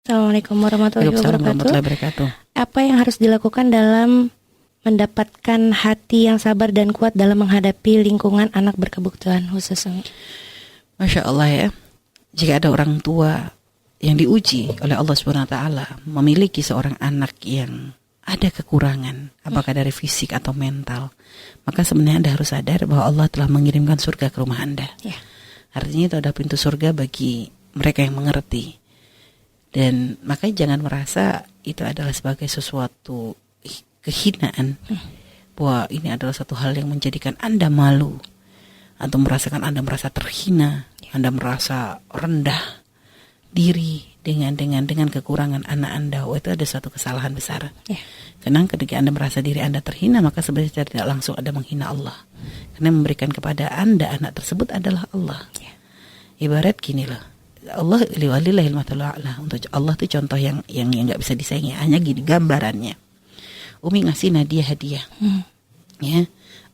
Assalamualaikum warahmatullahi wabarakatuh. Apa yang harus dilakukan dalam mendapatkan hati yang sabar dan kuat dalam menghadapi lingkungan anak berkebutuhan khusus? Masya Allah ya. Jika ada orang tua yang diuji oleh Allah SWT memiliki seorang anak yang ada kekurangan, apakah dari fisik atau mental, maka sebenarnya Anda harus sadar bahwa Allah telah mengirimkan surga ke rumah Anda. Artinya itu ada pintu surga bagi mereka yang mengerti. Dan makanya jangan merasa itu adalah sebagai sesuatu kehinaan, bahwa ini adalah satu hal yang menjadikan Anda malu, atau merasakan Anda merasa terhina, Anda merasa rendah diri dengan kekurangan anak Anda. Itu ada suatu kesalahan besar. Karena ketika Anda merasa diri Anda terhina, maka sebenarnya tidak langsung Anda menghina Allah. Karena memberikan kepada Anda anak tersebut adalah Allah. Ibarat gini loh, Allah liwalillahil mathalul a'la. Untuk Allah itu contoh yang enggak bisa disaingi. Hanya gini gambarannya. Umi ngasih Nadia hadiah. Ya.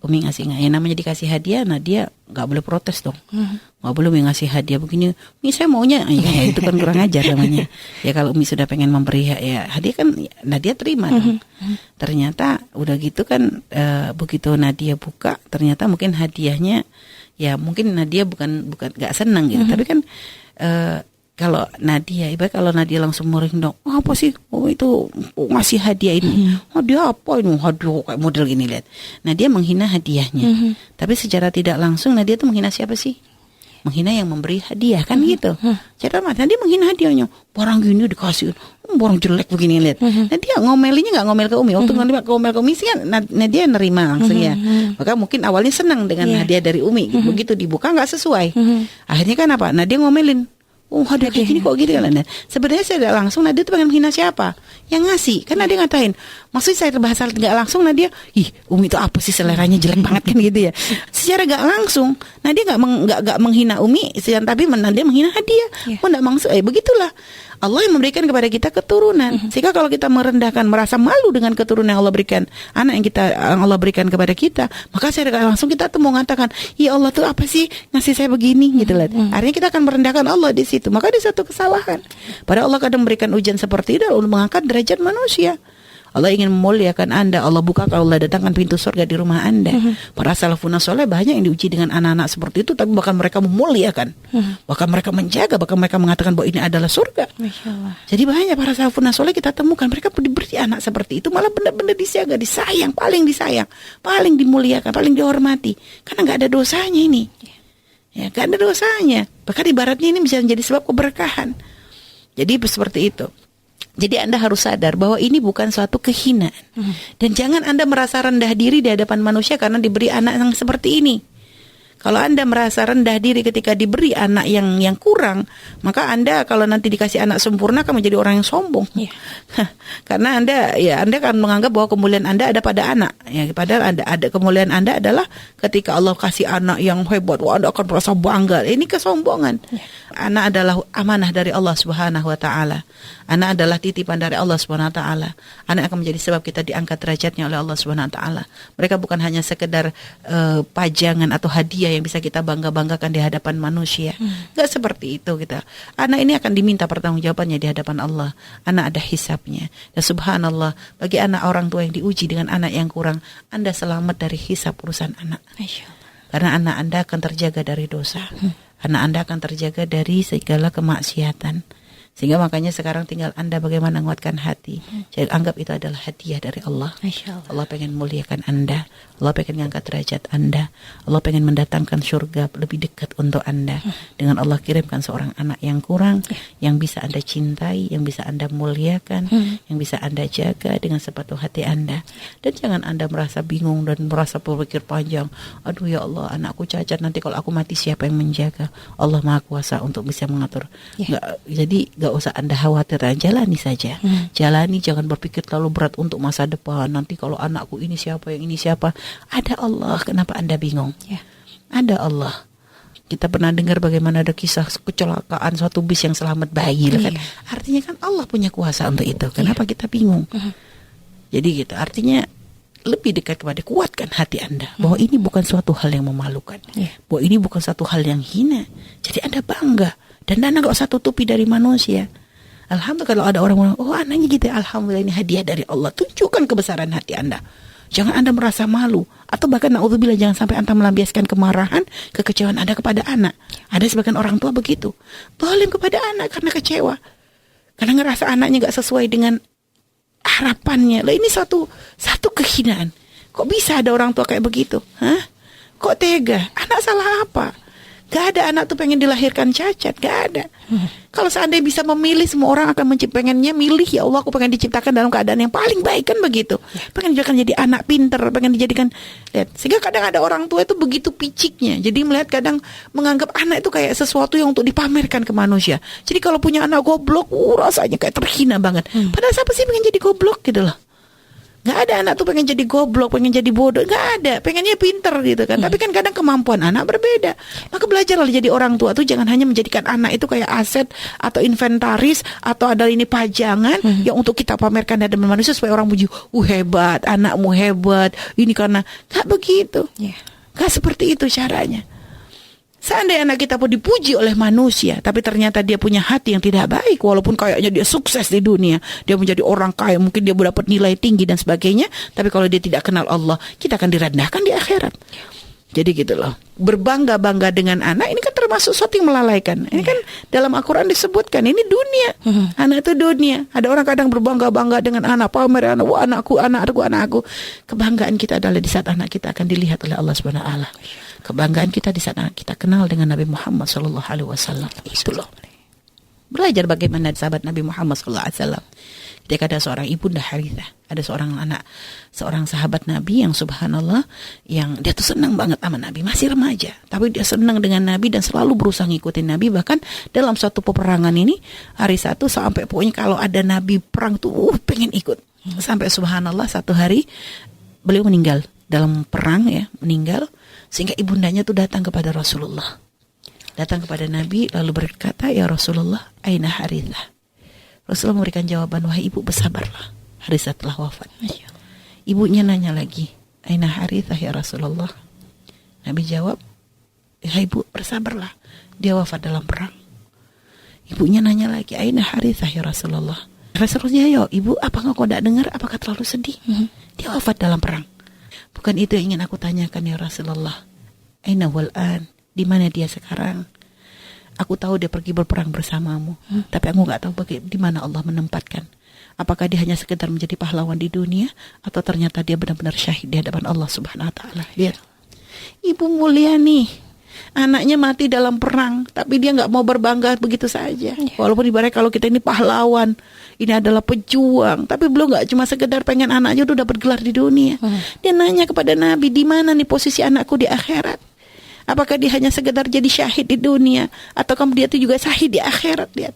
Umi ngasih namanya dikasih hadiah, Nadia enggak boleh protes dong. Enggak boleh Umi ngasih hadiah begini. Umi saya maunya. Ya, itu kan kurang ajar namanya. Ya kalau Umi sudah pengen memberi ya hadiah kan Nadia terima dong. Ternyata udah gitu kan begitu Nadia buka, ternyata mungkin hadiahnya ya mungkin Nadia bukan enggak senang gitu. Tapi kan kalau Nadia langsung merindong, apa sih? Oh itu ngasih hadiah ini. Hadiah apa ini? Hadiah kayak model gini lihat. Nadia menghina hadiahnya. Tapi secara tidak langsung Nadia tuh menghina siapa sih? Menghina yang memberi hadiah kan gitu. Cara mata dia menghina hadiahnya. Barang gini dikasih, barang jelek begini lihat. Nadia ngomelinnya nggak ngomel ke Umi. Waktu ngomel ke Umi sih Nadia nerima langsung ya. Maka mungkin awalnya senang dengan hadiah dari Umi. Begitu dibuka nggak sesuai. Akhirnya kan apa? Nadia ngomelin. Oh hadiah kayak gini kok gitu kan. Sebenarnya saya tidak langsung Nadia tuh pengen menghina siapa? Yang ngasih. Kan Nadia ngatain. Maksudnya saya berbahasa nggak langsung Nadia, Umi itu apa sih seleranya jelek banget kan gitu ya. Secara nggak langsung Nadia nggak menghina Umi, tapi Nadia menghina hadiah. Oh nggak maksud, begitulah. Allah yang memberikan kepada kita keturunan. Sehingga kalau kita merendahkan, merasa malu dengan keturunan yang Allah berikan, anak yang Allah berikan kepada kita, maka secara langsung kita tuh mau mengatakan, ya Allah tuh apa sih ngasih saya begini gitu lah. Artinya kita akan merendahkan Allah di situ. Maka ada satu kesalahan. Padahal Allah kadang memberikan ujian seperti itu untuk mengangkat derajat manusia. Allah ingin memuliakan Anda. Allah buka, kalau Allah datangkan pintu surga di rumah Anda. Para salafun soleh banyak yang diuji dengan anak-anak seperti itu, tapi bahkan mereka memuliakan, bahkan mereka menjaga, bahkan mereka mengatakan bahwa ini adalah surga. Jadi banyak para salafun soleh kita temukan mereka diberi anak seperti itu, malah benar-benar disiaga, disayang, paling dimuliakan, paling dihormati, karena nggak ada dosanya ini. Ya, nggak ada dosanya. Bahkan ibaratnya ini bisa menjadi sebab keberkahan. Jadi seperti itu. Jadi Anda harus sadar bahwa ini bukan suatu kehinaan. Dan jangan Anda merasa rendah diri di hadapan manusia karena diberi anak yang seperti ini. Kalau Anda merasa rendah diri ketika diberi anak yang kurang, maka Anda kalau nanti dikasih anak sempurna akan menjadi orang yang sombong. Karena Anda akan menganggap bahwa kemuliaan Anda ada pada anak. Ya, padahal ada kemuliaan Anda adalah ketika Allah kasih anak yang hebat, Anda akan merasa bangga. Ini kesombongan. Anak adalah amanah dari Allah Subhanahu wa taala. Anak adalah titipan dari Allah Subhanahu wa taala. Anak akan menjadi sebab kita diangkat derajatnya oleh Allah Subhanahu wa taala. Mereka bukan hanya sekedar pajangan atau hadiah yang bisa kita bangga-banggakan di hadapan manusia. Enggak seperti itu kita. Anak ini akan diminta pertanggungjawabannya di hadapan Allah. Anak ada hisabnya. Dan subhanallah, bagi anak orang tua yang diuji dengan anak yang kurang, Anda selamat dari hisab urusan anak. Karena anak Anda akan terjaga dari dosa. Anak Anda akan terjaga dari segala kemaksiatan. Sehingga makanya sekarang tinggal Anda bagaimana menguatkan hati. Jadi anggap itu adalah hadiah dari Allah. Allah pengen muliakan Anda. Allah pengen mengangkat derajat Anda. Allah pengen mendatangkan surga lebih dekat untuk Anda. Dengan Allah kirimkan seorang anak yang kurang, yang bisa Anda cintai, yang bisa Anda muliakan, yang bisa Anda jaga dengan sepenuh hati Anda. Dan jangan Anda merasa bingung dan merasa berpikir panjang. Aduh ya Allah, anakku cacat, nanti kalau aku mati siapa yang menjaga? Allah Maha Kuasa untuk bisa mengatur. Jadi gak usah Anda khawatir, jalani saja. Jalani, jangan berpikir terlalu berat untuk masa depan. Nanti kalau anakku ini siapa, yang ini siapa? Ada Allah, kenapa Anda bingung? Ada Allah. Kita pernah dengar bagaimana ada kisah kecelakaan suatu bis yang selamat bayi, kan? Artinya kan Allah punya kuasa untuk itu. Kenapa kita bingung? Jadi gitu, artinya lebih dekat kepada, kuatkan hati Anda bahwa ini bukan suatu hal yang memalukan, bahwa ini bukan suatu hal yang hina. Jadi Anda bangga, dan Anda gak usah tutupi dari manusia. Alhamdulillah, kalau ada orang bilang, oh anaknya gitu ya, alhamdulillah ini hadiah dari Allah. Tunjukkan kebesaran hati Anda. Jangan Anda merasa malu. Atau bahkan na'udzubillah, jangan sampai Anda melampiaskan kemarahan, kekecewaan Anda kepada anak. Ada sebagian orang tua begitu. Zalim kepada anak karena kecewa. Karena ngerasa anaknya gak sesuai dengan harapannya. Lah ini satu kehinaan. Kok bisa ada orang tua kayak begitu? Hah? Kok tega? Anak salah apa? Gak ada anak tuh pengen dilahirkan cacat. Gak ada. Kalau seandainya bisa memilih, semua orang akan pengennya milih, ya Allah aku pengen diciptakan dalam keadaan yang paling baik, kan begitu. Pengen dijadikan jadi anak pinter, pengen dijadikan, lihat. Sehingga kadang ada orang tua itu begitu piciknya. Jadi melihat kadang menganggap anak itu kayak sesuatu yang untuk dipamerkan ke manusia. Jadi kalau punya anak goblok, rasanya kayak terhina banget. Padahal siapa sih pengen jadi goblok gitu loh. Gak ada anak tuh pengen jadi goblok, pengen jadi bodoh. Gak ada, pengennya pinter gitu kan. Tapi kan kadang kemampuan anak berbeda. Maka belajarlah jadi orang tua tuh jangan hanya menjadikan anak itu kayak aset atau inventaris atau ada ini pajangan yang untuk kita pamerkan di hadapan manusia supaya orang puji, hebat, anakmu hebat. Ini karena gak begitu. Gak seperti itu caranya. Seandainya anak kita pun dipuji oleh manusia, tapi ternyata dia punya hati yang tidak baik, walaupun kayaknya dia sukses di dunia, dia menjadi orang kaya, mungkin dia mendapat nilai tinggi dan sebagainya, tapi kalau dia tidak kenal Allah, kita akan direndahkan di akhirat. Jadi gitu loh. Berbangga-bangga dengan anak ini kan termasuk sesuatu yang melalaikan. Ini kan dalam Al-Quran disebutkan ini dunia. Anak itu dunia. Ada orang kadang berbangga-bangga dengan anak, pamer anak, wah anakku. Kebanggaan kita adalah di saat anak kita akan dilihat oleh Allah Subhanahu wa taala. Kebanggaan kita di saat anak kita kenal dengan Nabi Muhammad sallallahu alaihi wasallam. Itu loh. Belajar bagaimana sahabat Nabi Muhammad sallallahu alaihi wasallam. Ketika ada seorang ibunda Harithah, ada seorang sahabat Nabi yang subhanallah, yang dia tuh senang banget sama Nabi, masih remaja, tapi dia senang dengan Nabi dan selalu berusaha ngikutin Nabi. Bahkan dalam suatu peperangan ini, hari satu sampai pokoknya kalau ada Nabi perang tuh pengen ikut. Sampai subhanallah satu hari beliau meninggal dalam perang ya, meninggal, sehingga ibundanya tuh datang kepada Rasulullah. Datang kepada Nabi lalu berkata, "Ya Rasulullah, aina Harithah?" Rasulullah memberikan jawaban, "Wahai ibu, bersabarlah, Harithah telah wafat." Ibunya nanya lagi, "Aina Harithah ya Rasulullah?" Nabi jawab, "Ya ibu, bersabarlah, dia wafat dalam perang." Ibunya nanya lagi, "Aina Harithah ya Rasulullah?" Rasulullah, "Ya ibu, apakah kau tidak dengar? Apakah terlalu sedih? Dia wafat dalam perang." "Bukan itu yang ingin aku tanyakan ya Rasulullah. Aina wal'an? Di mana dia sekarang? Aku tahu dia pergi berperang bersamamu, tapi aku nggak tahu di mana Allah menempatkan. Apakah dia hanya sekedar menjadi pahlawan di dunia, atau ternyata dia benar-benar syahid di hadapan Allah Subhanahu wa taala." Lihat, ibu mulia nih, anaknya mati dalam perang, tapi dia nggak mau berbangga begitu saja. Walaupun ibarat kalau kita ini pahlawan, ini adalah pejuang, tapi belum nggak cuma sekedar pengen anaknya udah dapat gelar di dunia. Dia nanya kepada Nabi, di mana nih posisi anakku di akhirat? Apakah dia hanya sekedar jadi syahid di dunia, atau dia itu juga syahid di akhirat? Lihat.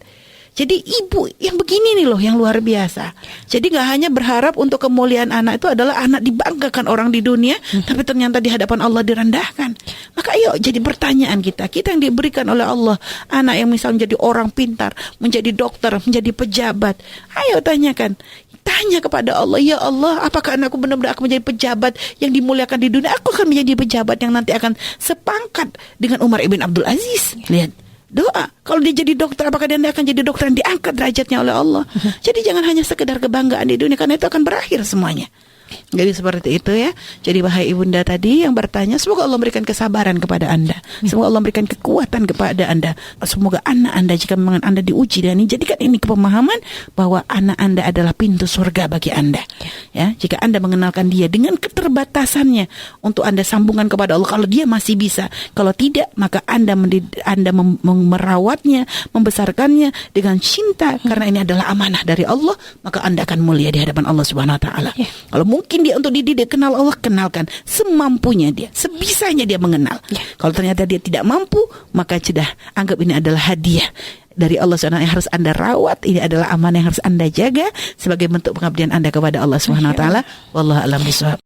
Jadi ibu yang begini nih loh yang luar biasa. Jadi gak hanya berharap untuk kemuliaan anak itu adalah anak dibanggakan orang di dunia, tapi ternyata di hadapan Allah direndahkan. Maka ayo jadi pertanyaan kita yang diberikan oleh Allah, anak yang misalnya menjadi orang pintar, menjadi dokter, menjadi pejabat, ayo tanyakan. Tanya kepada Allah, "Ya Allah, apakah anakku benar-benar akan menjadi pejabat yang dimuliakan di dunia? Aku akan menjadi pejabat yang nanti akan sepangkat dengan Umar ibn Abdul Aziz." Lihat, doa. Kalau dia jadi dokter, apakah dia akan jadi dokter yang diangkat derajatnya oleh Allah? Jadi jangan hanya sekedar kebanggaan di dunia, karena itu akan berakhir semuanya. Jadi seperti itu ya. Jadi wahai ibunda tadi yang bertanya, semoga Allah memberikan kesabaran kepada Anda. Semoga Allah memberikan kekuatan kepada Anda. Semoga anak Anda, jika memang Anda diuji dan ini, jadikan ini kepemahaman bahwa anak Anda adalah pintu surga bagi Anda. Ya, jika Anda mengenalkan dia dengan keterbatasannya untuk Anda sambungkan kepada Allah, kalau dia masih bisa, kalau tidak maka Anda merawatnya, membesarkannya dengan cinta, karena ini adalah amanah dari Allah, maka Anda akan mulia di hadapan Allah Subhanahu wa taala. Kalau mungkin dia untuk dididik kenal Allah, kenalkan semampunya dia, sebisanya dia mengenal. Kalau ternyata dia tidak mampu, maka sudah anggap ini adalah hadiah dari Allah SWT yang harus Anda rawat. Ini adalah amanah yang harus Anda jaga sebagai bentuk pengabdian Anda kepada Allah Subhanahu wa taala. Wallahu a'lam bishawab.